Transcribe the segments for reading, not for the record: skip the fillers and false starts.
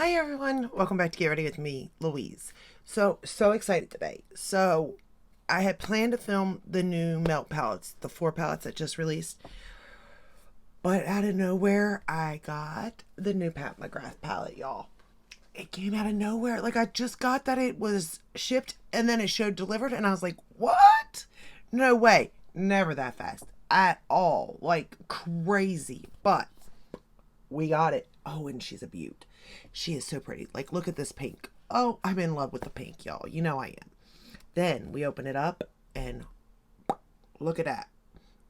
Hi everyone, welcome back to Get Ready with me, Louise. So excited today. I had planned to film the new melt palettes, the 4 palettes that just released, but out of nowhere, I got the new Mcgrath palette, y'all. It came out of nowhere. Like I just got that it was shipped and then it showed delivered, and I was like, what? No way. Never that fast at all. Like crazy. But we got it. Oh, and she's a beaut. She is so pretty. Like, look at this pink. Oh, I'm in love with the pink, y'all. You know I am. Then we open it up and look at that.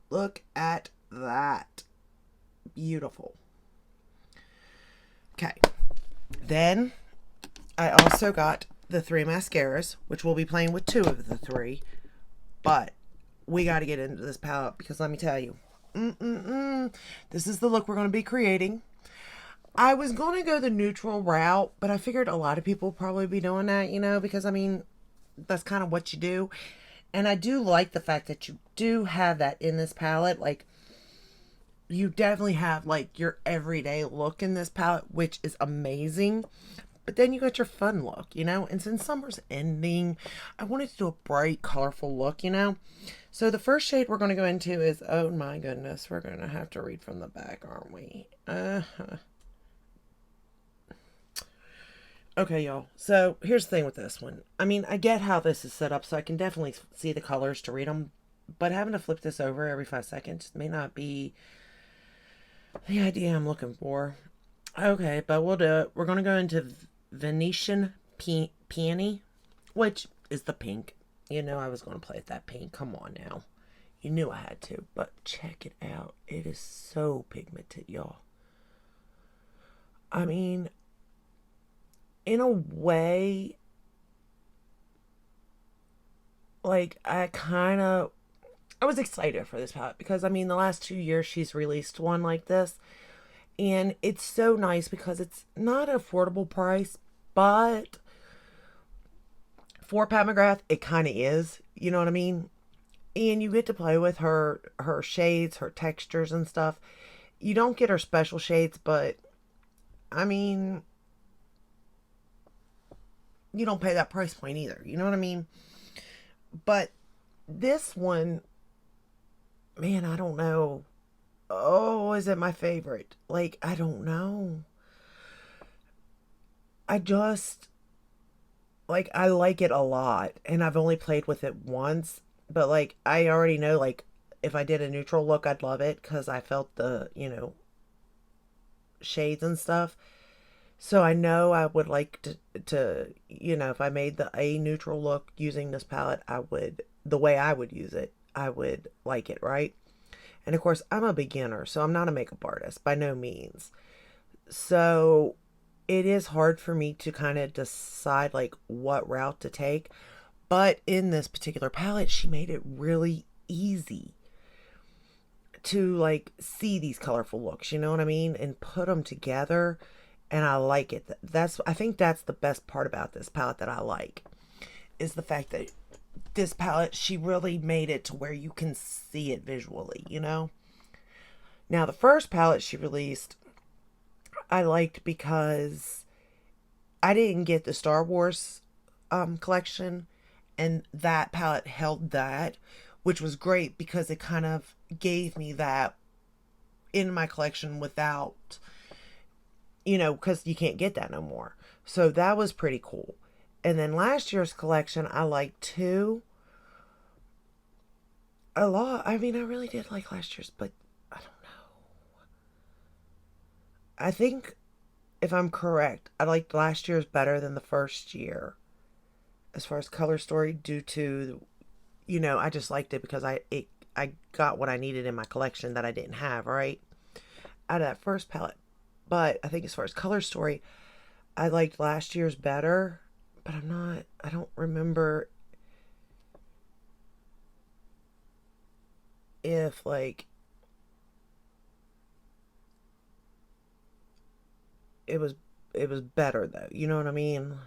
Look at that. Beautiful. Okay. Then I also got the 3 mascaras, which we'll be playing with 2 of the 3. But we got to get into this palette because let me tell you, this is the look we're going to be creating. I was going to go the neutral route, but I figured a lot of people will probably be doing that, because I mean, that's kind of what you do. And I do like the fact that you do have that in this palette. Like, you definitely have like your everyday look in this palette, which is amazing. But then you got your fun look, And since summer's ending, I wanted to do a bright, colorful look. So the first shade we're going to go into is, oh my goodness, we're going to have to read from the back, aren't we? Okay, y'all. So here's the thing with this one. I mean, I get how this is set up, so I can definitely see the colors to read them. But having to flip this over every 5 seconds may not be the idea I'm looking for. Okay, but we'll do it. We're going to go into Venetian Peony, which is the pink. I was going to play with that pink. Come on now. You knew I had to. But check it out. It is so pigmented, y'all. I mean, in a way, like I was excited for this palette because I mean the last 2 years she's released one like this, and it's so nice because it's not an affordable price, but for Pat McGrath it kind of is. You know what I mean? And you get to play with her shades, her textures and stuff. You don't get her special shades, but I mean, you don't pay that price point either. You know what I mean? But this one, man, I don't know. Oh, is it my favorite? Like, I don't know. I just, like, I like it a lot. And I've only played with it once. But, like, I already know, like, if I did a neutral look, I'd love it because I felt the, shades and stuff. So I know I would like to, if I made a neutral look using this palette, the way I would use it, I would like it, right? And of course, I'm a beginner, so I'm not a makeup artist by no means. So it is hard for me to kind of decide like what route to take. But in this particular palette, she made it really easy to like see these colorful looks, you know what I mean? And put them together, and I like it. I think that's the best part about this palette that I like, is the fact that this palette, she really made it to where you can see it visually. Now the first palette she released, I liked because I didn't get the Star Wars collection, and that palette held that, which was great because it kind of gave me that in my collection without, because you can't get that no more. So that was pretty cool. And then last year's collection, I liked too. A lot. I mean, I really did like last year's, but I don't know. I think if I'm correct, I liked last year's better than the first year as far as color story, due to, I just liked it because I got what I needed in my collection that I didn't have, right? Out of that first palette. But I think as far as color story, I liked last year's better, but I don't remember if like it was better though. You know what I mean?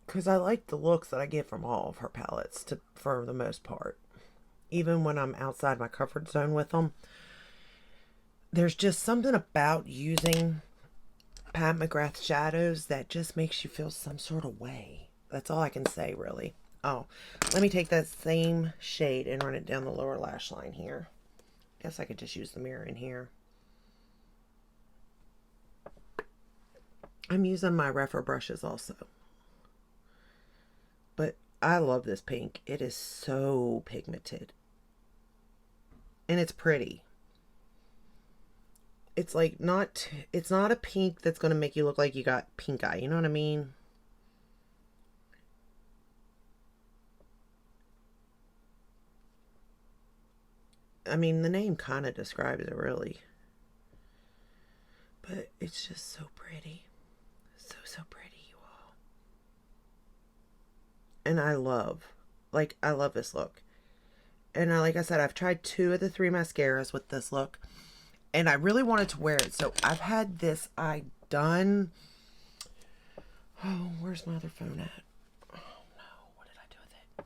Because I like the looks that I get from all of her palettes for the most part. even when I'm outside my comfort zone with them. There's just something about using Pat McGrath shadows that just makes you feel some sort of way. That's all I can say, really. Oh, let me take that same shade and run it down the lower lash line here. Guess I could just use the mirror in here. I'm using my Refer brushes also. But I love this pink. It is so pigmented. And it's pretty. It's like it's not a pink that's going to make you look like you got pink eye. You know what I mean? I mean, the name kind of describes it, really. But it's just so pretty. So pretty, you all. And I love this look. And like I said, I've tried 2 of the 3 mascaras with this look. And I really wanted to wear it. So I've had this eye done. Oh, where's my other phone at? Oh, no. What did I do with it?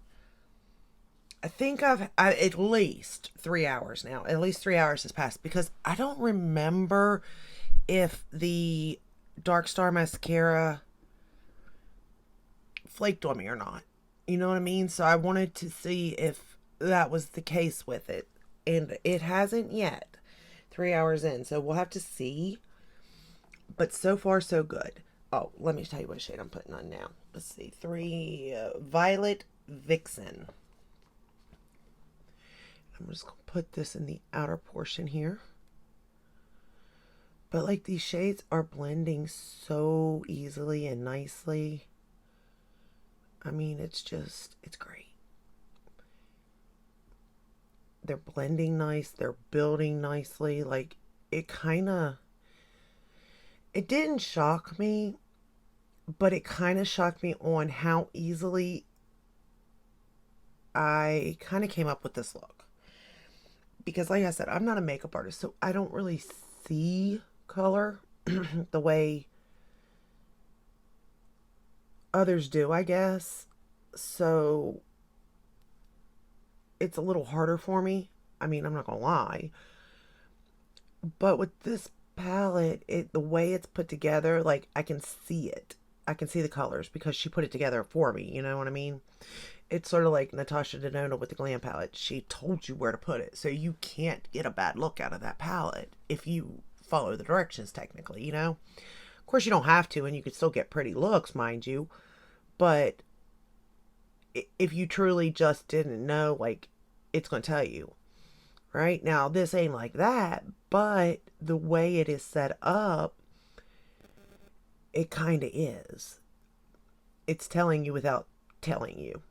I think I've at least 3 hours now. At least 3 hours has passed. Because I don't remember if the Dark Star mascara flaked on me or not. You know what I mean? So I wanted to see if that was the case with it. And it hasn't yet. 3 hours in. So we'll have to see. But so far, so good. Oh, let me tell you what shade I'm putting on now. Let's see. Violet Vixen. I'm just going to put this in the outer portion here. But like these shades are blending so easily and nicely. I mean, it's great. They're blending nice. They're building nicely. Like, it didn't shock me, but it kind of shocked me on how easily I kind of came up with this look. Because like I said, I'm not a makeup artist, so I don't really see color the way others do, I guess. So it's a little harder for me. I mean, I'm not gonna lie. But with this palette, the way it's put together, like, I can see it. I can see the colors because she put it together for me. You know what I mean? It's sort of like Natasha Denona with the Glam palette. She told you where to put it. So you can't get a bad look out of that palette if you follow the directions, technically, you know? Of course, you don't have to, and you could still get pretty looks, mind you. But if you truly just didn't know, like, it's going to tell you. Right? Now, this ain't like that, but the way it is set up, it kind of is. It's telling you without telling you,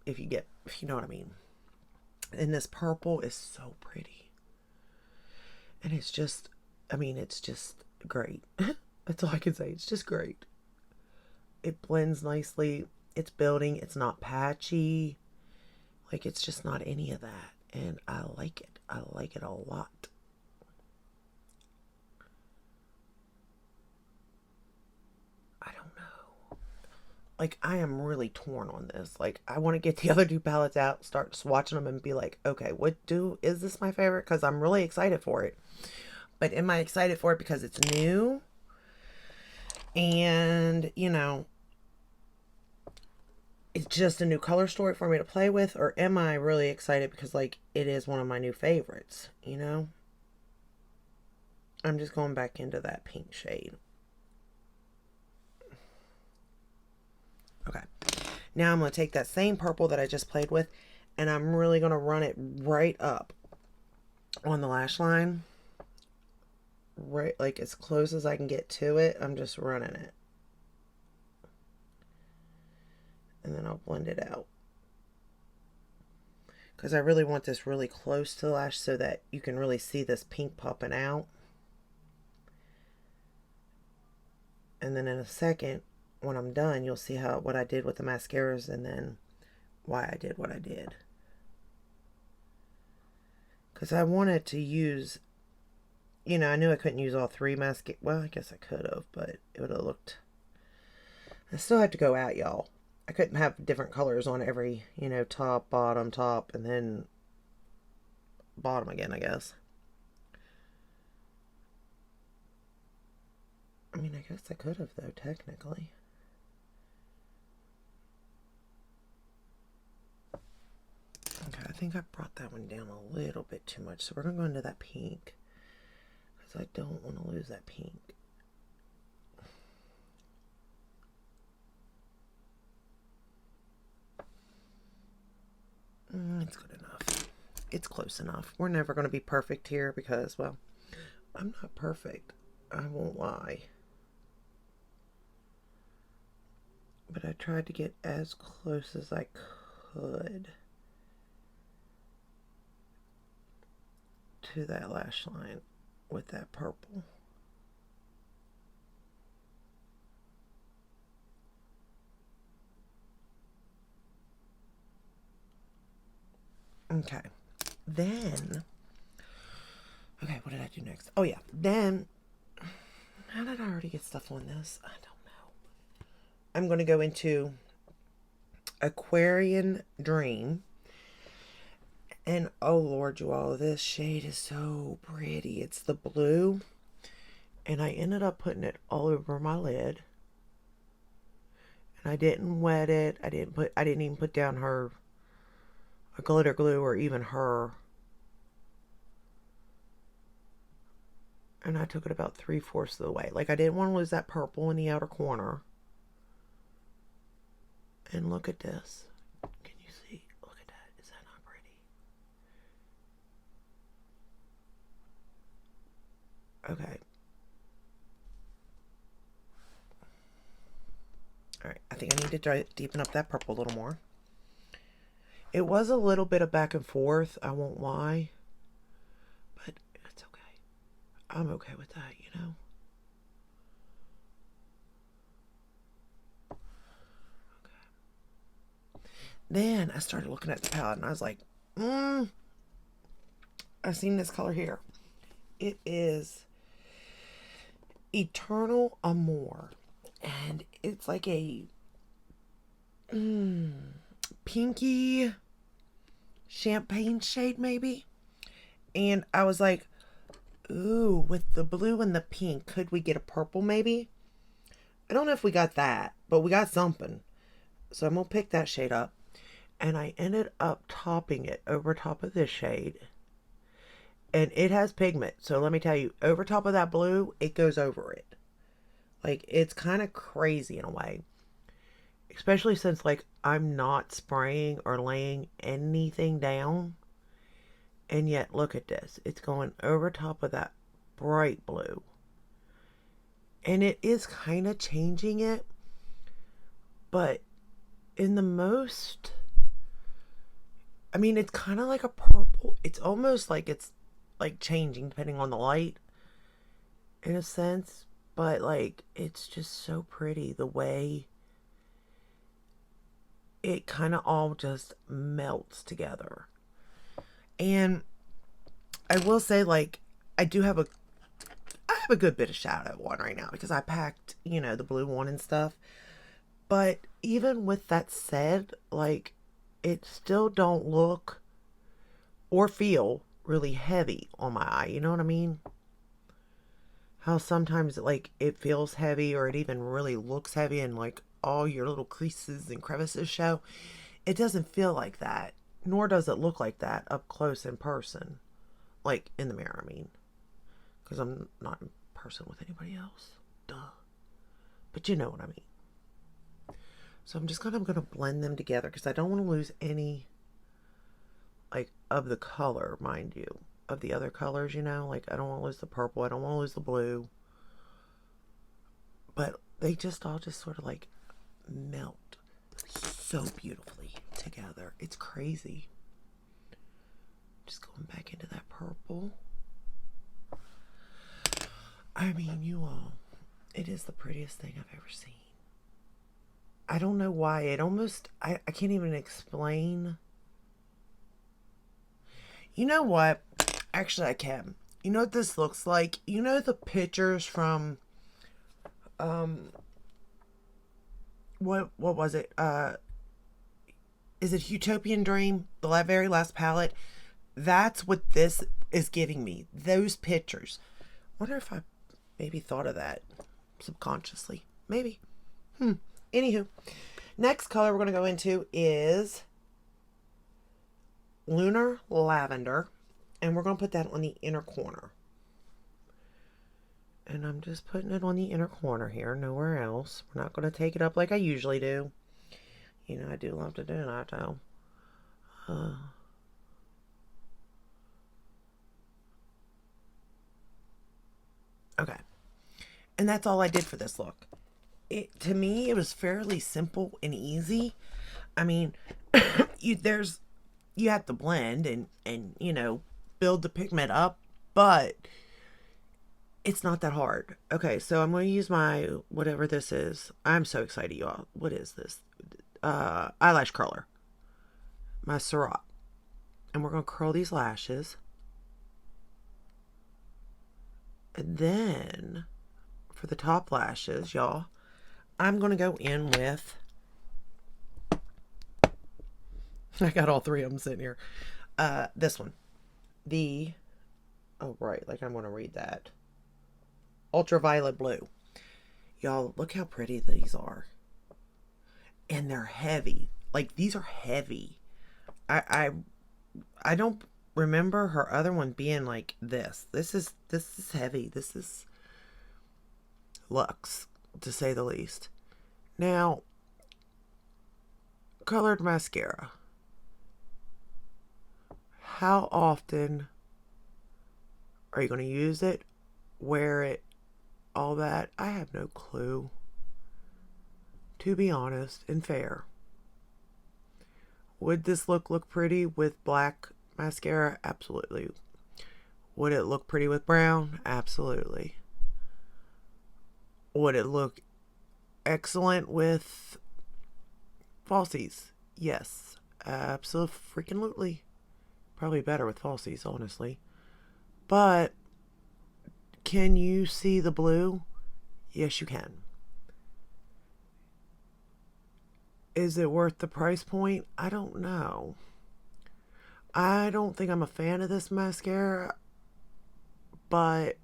if you know what I mean. And this purple is so pretty. And it's just great. That's all I can say. It's just great. It blends nicely. It's building. It's not patchy. Like, it's just not any of that. And I like it. I like it a lot. I don't know. Like, I am really torn on this. Like, I want to get the other 2 palettes out, start swatching them, and be like, okay, is this my favorite? Because I'm really excited for it. But am I excited for it because it's new? And, you know, it's just a new color story for me to play with? Or am I really excited because, like, it is one of my new favorites, you know? I'm just going back into that pink shade. Okay. Now I'm going to take that same purple that I just played with, and I'm really going to run it right up on the lash line. Right, like, as close as I can get to it, I'm just running it. And then I'll blend it out. Because I really want this really close to the lash so that you can really see this pink popping out. And then in a second, when I'm done, you'll see what I did with the mascaras and then why I did what I did. Because I wanted to use, you know, I knew I couldn't use all 3 mascaras. Well, I guess I could have, but it would have looked... I still have to go out, y'all. I couldn't have different colors on every, you know, top, bottom, top, and then bottom again, I guess. I mean, I guess I could have, though, technically. Okay, I think I brought that one down a little bit too much. So we're going to go into that pink. Because I don't want to lose that pink. It's good enough. It's close enough. We're never going to be perfect here because, well, I'm not perfect. I won't lie. But I tried to get as close as I could to that lash line with that purple. Okay. Then, okay, what did I do next? Oh, yeah. Then, how did I already get stuff on this? I don't know. I'm going to go into Aquarian Dream. And, oh, Lord, you all, this shade is so pretty. It's the blue. And I ended up putting it all over my lid. And I didn't wet it. I didn't even put down her glitter glue or even her. And I took it about 3/4 of the way. Like, I didn't want to lose that purple in the outer corner. And look at this. Can you see? Look at that. Is that not pretty? Okay. Alright, I think I need to deepen up that purple a little more. It was a little bit of back and forth, I won't lie. But it's okay. I'm okay with that, you know? Okay. Then I started looking at the palette and I was like, I've seen this color here. It is Eternal Amour. And it's like a pinky champagne shade maybe. And I was like, ooh, with the blue and the pink, could we get a purple maybe? I don't know if we got that, but we got something. So I'm going to pick that shade up. And I ended up topping it over top of this shade. And it has pigment. So let me tell you, over top of that blue, it goes over it. Like, it's kind of crazy in a way. Especially since, like, I'm not spraying or laying anything down. And yet, look at this. It's going over top of that bright blue. And it is kind of changing it. But in the most... I mean, it's kind of like a purple. It's almost like it's, like, changing depending on the light. In a sense. But, like, it's just so pretty the way it kind of all just melts together. And I will say, like, I have a good bit of shadow on right now because I packed, you know, the blue one and stuff. But even with that said, like, it still don't look or feel really heavy on my eye. You know what I mean? How sometimes, like, it feels heavy or it even really looks heavy and, like, all your little creases and crevices show. It doesn't feel like that. Nor does it look like that up close in person. Like, in the mirror, I mean. Because I'm not in person with anybody else. Duh. But you know what I mean. So I'm just kind of going to blend them together because I don't want to lose any, like, of the color, mind you. Of the other colors, you know, like I don't want to lose the purple, I don't want to lose the blue, but they just all just sort of like melt so beautifully together. It's crazy. Just going back into that purple. I mean, you all, it is the prettiest thing I've ever seen. I don't know why. It almost, I can't even explain. You know what? Actually, I can. You know what this looks like? You know the pictures from, what was it? Is it Utopian Dream? The very last palette. That's what this is giving me. Those pictures. Wonder if I maybe thought of that subconsciously. Maybe. Anywho. Next color we're going to go into is Lunar Lavender. And we're going to put that on the inner corner. And I'm just putting it on the inner corner here, nowhere else. We're not going to take it up like I usually do. You know, I do love to do that, though. Okay. And that's all I did for this look. To me, it was fairly simple and easy. I mean, you have to blend and you know, build the pigment up, but it's not that hard. Okay, so I'm going to use my, whatever this is. I'm so excited, y'all. What is this? Eyelash curler. My Mthrshp. And we're going to curl these lashes. And then, for the top lashes, y'all, I'm going to go in with, I got all three of them sitting here. This one. Oh, right, like I'm going to read that. Ultraviolet blue. Y'all, look how pretty these are. And they're heavy. Like, these are heavy. I don't remember her other one being like this. This is heavy. This is luxe, to say the least. Now, colored mascara. How often are you going to use it? Wear it? All that? I have no clue. To be honest and fair. Would this look pretty with black mascara? Absolutely. Would it look pretty with brown? Absolutely. Would it look excellent with falsies? Yes. Absolutely. Probably better with falsies, honestly. But can you see the blue? Yes, you can. Is it worth the price point? I don't know. I don't think I'm a fan of this mascara, but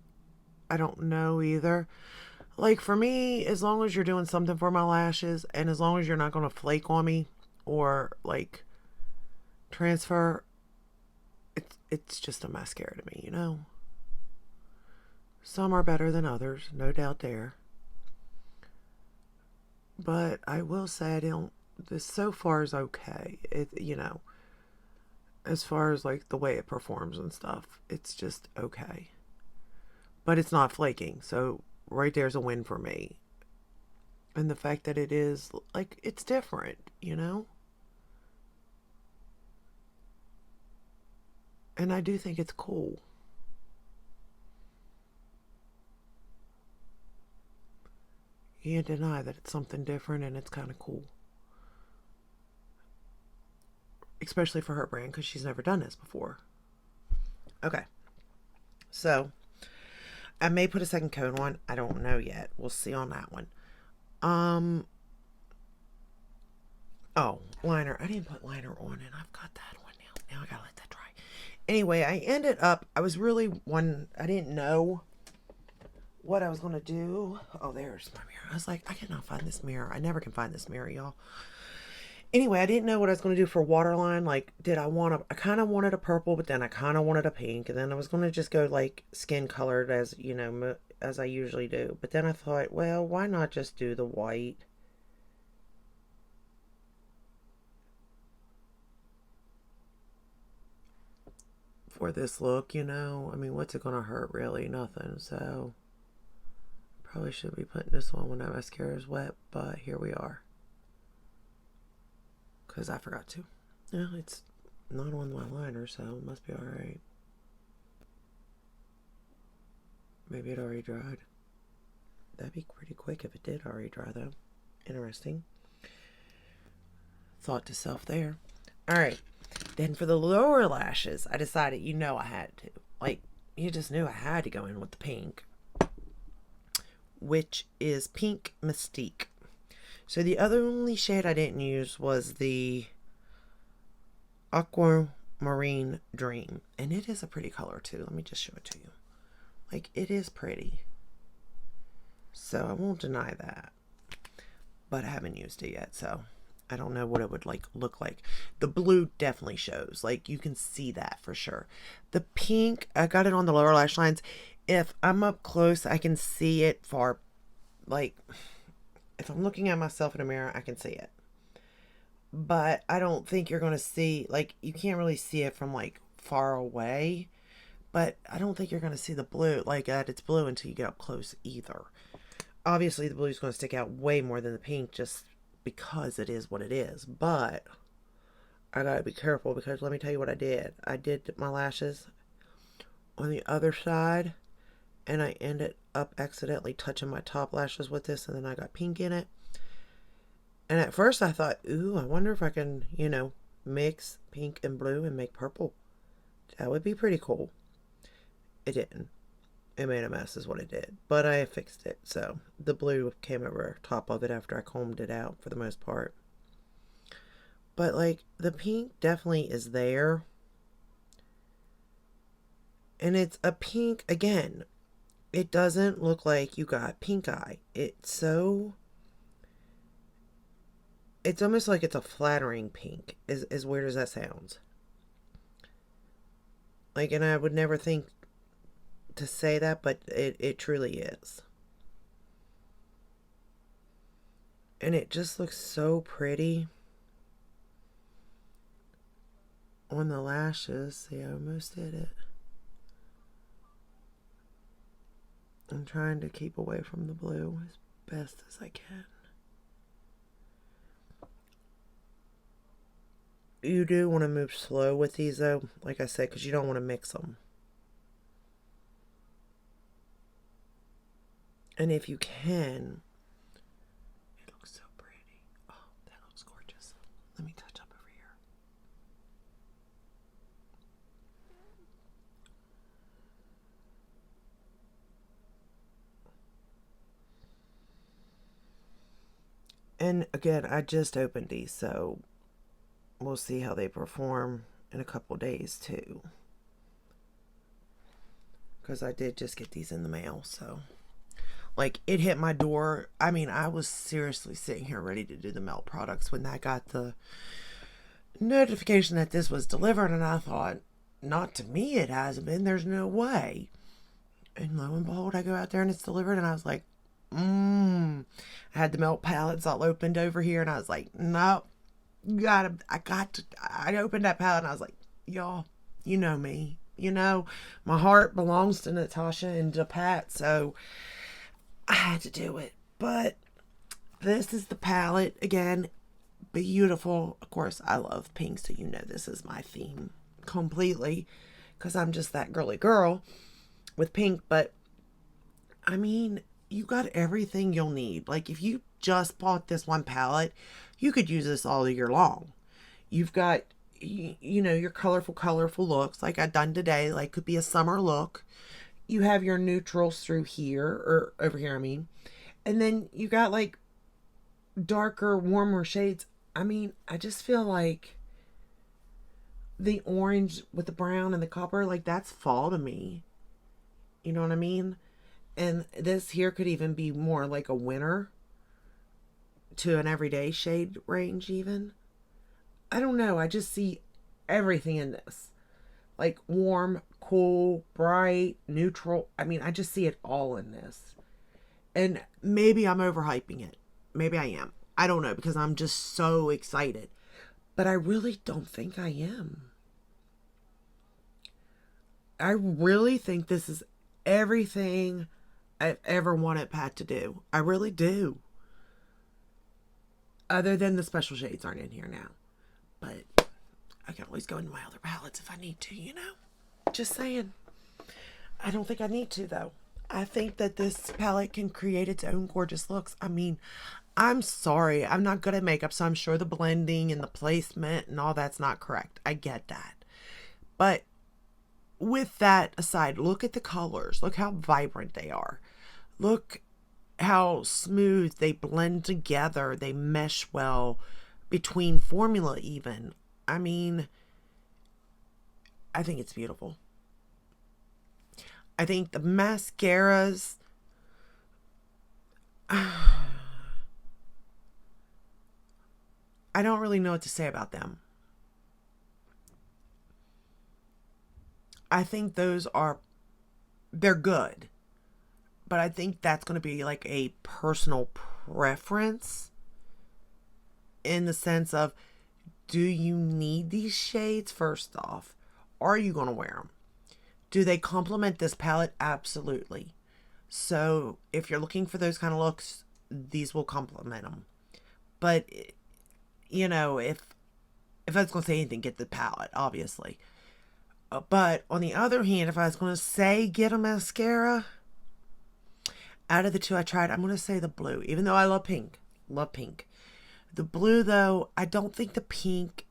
I don't know either. Like, for me, as long as you're doing something for my lashes, and as long as you're not going to flake on me or, like, transfer, it's just a mascara to me, you know? Some are better than others, no doubt there. But I will say this so far is okay. You know, as far as like the way it performs and stuff, it's just okay. But it's not flaking, so right there's a win for me. And the fact that it is, like, it's different, you know? And I do think it's cool. You can't deny that it's something different and it's kind of cool. Especially for her brand, because she's never done this before. Okay. So, I may put a second coat on. I don't know yet. We'll see on that one. Oh, liner. I didn't put liner on, and I've got that one now. Now I gotta let that dry. Anyway, I ended up, I didn't know what I was going to do. Oh, there's my mirror. I was like, I cannot find this mirror. I never can find this mirror, y'all. Anyway, I didn't know what I was going to do for waterline. Like, I kind of wanted a purple, but then I kind of wanted a pink. And then I was going to just go, like, skin colored as, you know, as I usually do. But then I thought, well, why not just do the white? For this look, you know? I mean, what's it going to hurt, really? Nothing. So, probably should be putting this on when that mascara is wet. But here we are. Because I forgot to. Well, it's not on my liner, so it must be alright. Maybe it already dried. That'd be pretty quick if it did already dry, though. Interesting. Thought to self there. Alright. Then for the lower lashes, I decided, you know, I had to. Like, you just knew I had to go in with the pink. Which is Pink Mystique. So the only shade I didn't use was the Aquarian Marine Dream. And it is a pretty color too. Let me just show it to you. Like, it is pretty. So I won't deny that. But I haven't used it yet, so I don't know what it would look like. The blue definitely shows. Like, you can see that for sure. The pink, I got it on the lower lash lines. If I'm up close, I can see it far. Like, if I'm looking at myself in a mirror, I can see it. But I don't think you're going to see, like, you can't really see it from, like, far away. But I don't think you're going to see the blue, like, that it's blue until you get up close either. Obviously, the blue is going to stick out way more than the pink just because it is what it is. But I got to be careful because let me tell you what I did. I did my lashes on the other side, and I ended up accidentally touching my top lashes with this, and then I got pink in it. And at first I thought, ooh, I wonder if I can, you know, mix pink and blue and make purple. That would be pretty cool. It didn't. It made a mess is what it did. But I fixed it. So the blue came over top of it after I combed it out for the most part. But like the pink definitely is there. And it's a pink, again, it doesn't look like you got pink eye. It's almost like it's a flattering pink, as weird as that sounds. Like, and I would never think to say that, but it truly is. And it just looks so pretty on the lashes. See, I almost did it. I'm trying to keep away from the blue as best as I can. You do want to move slow with these though, like I said, because you don't want to mix them. And if you can, it looks so pretty. Oh, that looks gorgeous. Let me touch up over here. And again, I just opened these, so we'll see how they perform in a couple days too. Because I did just get these in the mail, so. Like, it hit my door. I mean, I was seriously sitting here ready to do the melt products when I got the notification that this was delivered. And I thought, not to me it hasn't been. There's no way. And lo and behold, I go out there and it's delivered. And I was like, I had the melt palettes all opened over here. And I was like, nope. I opened that palette and I was like, y'all, you know me. You know, my heart belongs to Natasha and to Pat. So I had to do it. But this is the palette. Again, beautiful. Of course, I love pink, so you know this is my theme completely. Because I'm just that girly girl with pink. But, I mean, you got everything you'll need. Like, if you just bought this one palette, you could use this all year long. You've got, you know, your colorful looks. Like I've done today. Like, could be a summer look. You have your neutrals through here, or over here, I mean. And then you got like darker, warmer shades. I mean, I just feel like the orange with the brown and the copper, like that's fall to me. You know what I mean? And this here could even be more like a winter to an everyday shade range even. I don't know. I just see everything in this. Like warm, cool, bright, neutral. I mean, I just see it all in this. And maybe I'm overhyping it. Maybe I am. I don't know, because I'm just so excited. But I really don't think I am. I really think this is everything I've ever wanted Pat to do. I really do. Other than the special shades aren't in here now. But I can always go into my other palettes if I need to, you know? Just saying. I don't think I need to, though. I think that this palette can create its own gorgeous looks. I mean, I'm sorry. I'm not good at makeup, so I'm sure the blending and the placement and all that's not correct. I get that. But with that aside, look at the colors. Look how vibrant they are. Look how smooth they blend together. They mesh well between formula even. I mean, I think it's beautiful. I think the mascaras, I don't really know what to say about them. I think they're good. But I think that's going to be like a personal preference in the sense of, do you need these shades first off? Or are you going to wear them? Do they complement this palette? Absolutely. So if you're looking for those kind of looks, these will complement them. But, you know, if I was going to say anything, get the palette, obviously. But on the other hand, if I was going to say get a mascara, out of the two I tried, I'm going to say the blue, even though I love pink. Love pink. The blue, though, I don't think the pink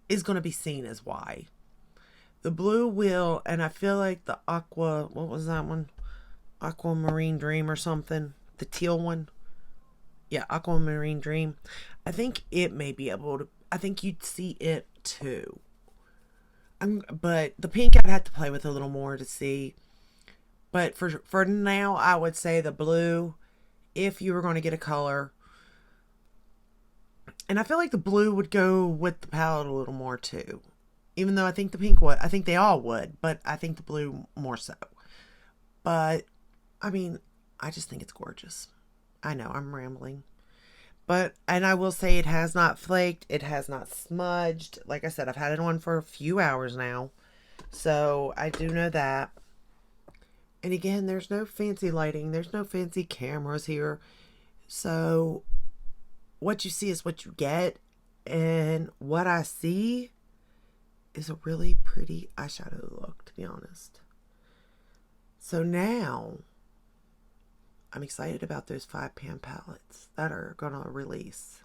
is going to be seen as why. The blue will, and I feel like the aqua, what was that one? Aquamarine Dream or something. The teal one. Yeah, Aquamarine Dream. I think it may be able to, I think you'd see it too. But the pink I'd have to play with a little more to see. But for now, I would say the blue, if you were going to get a color. And I feel like the blue would go with the palette a little more too. Even though I think the pink would. I think they all would. But I think the blue more so. But, I mean, I just think it's gorgeous. I know, I'm rambling. And I will say it has not flaked. It has not smudged. Like I said, I've had it on for a few hours now. So, I do know that. And again, there's no fancy lighting. There's no fancy cameras here. So, what you see is what you get. And what I see is a really pretty eyeshadow look, to be honest. So now, I'm excited about those 5-pan palettes that are going to release.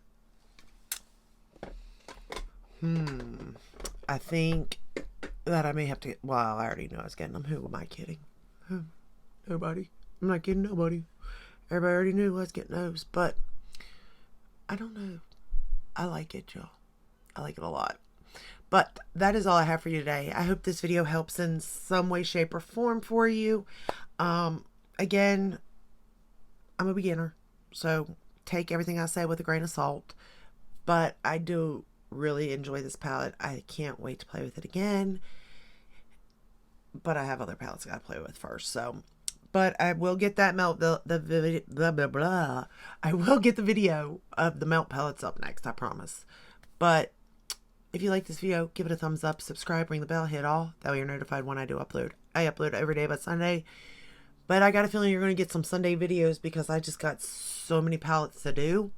I think that I may have to get, well, I already know I was getting them. Who am I kidding? Nobody. I'm not kidding nobody. Everybody already knew I was getting those, but I don't know. I like it, y'all. I like it a lot. But that is all I have for you today. I hope this video helps in some way, shape, or form for you. Again, I'm a beginner, so take everything I say with a grain of salt. But I do really enjoy this palette. I can't wait to play with it again. But I have other palettes I gotta play with first, so. But I will get that I will get the video of the melt palettes up next, I promise. But if you like this video, give it a thumbs up, subscribe, ring the bell, hit all. That way you're notified when I do upload. I upload every day but Sunday. But I got a feeling you're going to get some Sunday videos because I just got so many palettes to do.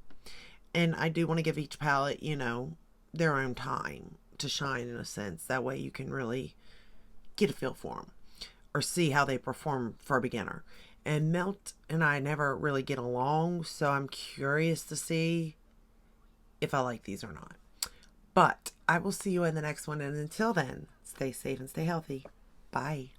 And I do want to give each palette, you know, their own time to shine in a sense. That way you can really get a feel for them. Or see how they perform for a beginner. And Melt and I never really get along, so I'm curious to see if I like these or not. But I will see you in the next one, and until then, stay safe and stay healthy. Bye.